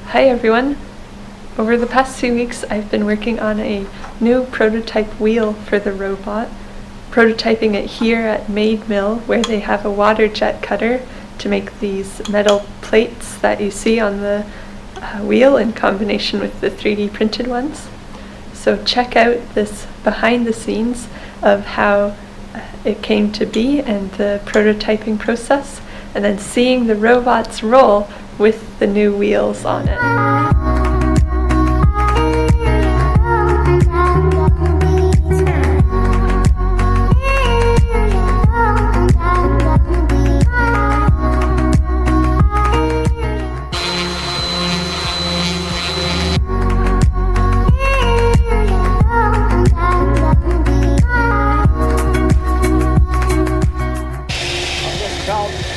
Hi everyone! Over the past 2 weeks I've been working on a new prototype wheel for the robot, prototyping it here at MadeMill, where they have a water jet cutter to make these metal plates that you see on the wheel in combination with the 3D printed ones. So check out this behind the scenes of how it came to be and the prototyping process, and then seeing the robots roll with the new wheels on it.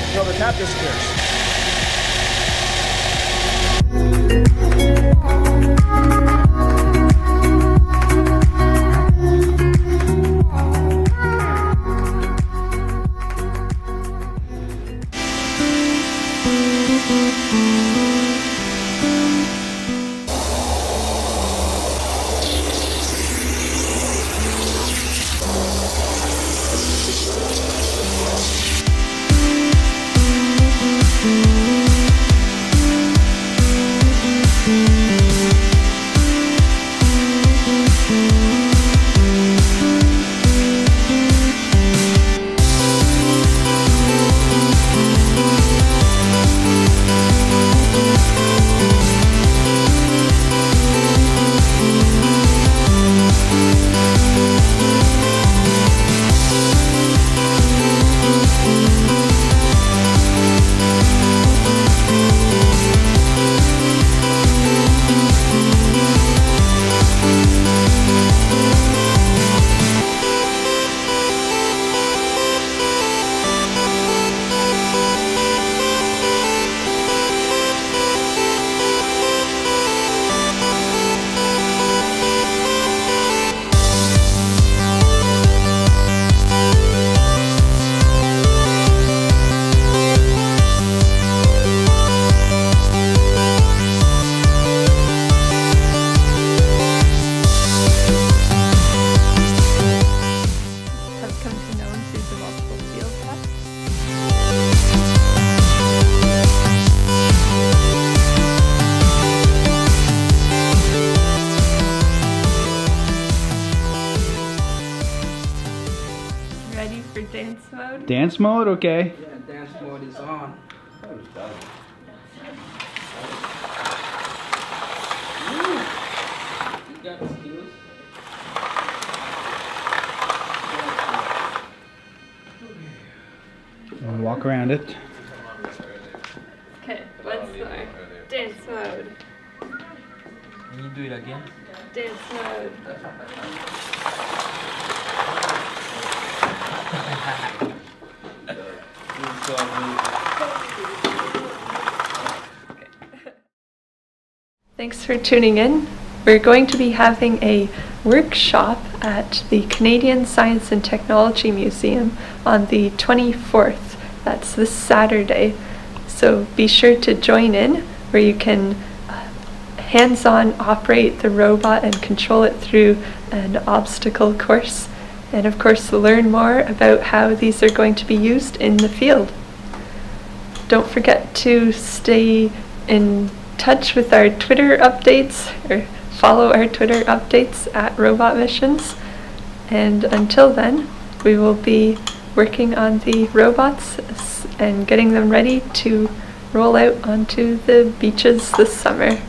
Until the tap disappears. Ready for dance mode? Dance mode? Okay. Yeah, dance mode is on. You got skills. And walk around it. Okay, once more. Dance mode. Can you do it again? Dance mode. Thanks for tuning in. We're going to be having a workshop at the Canadian Science and Technology Museum on the 24th. That's this Saturday. So be sure to join in, where you can hands-on operate the robot and control it through an obstacle course. And of course, learn more about how these are going to be used in the field. Don't forget to stay in touch with our Twitter updates, or follow our Twitter updates at Robot Missions. And until then, we will be working on the robots and getting them ready to roll out onto the beaches this summer.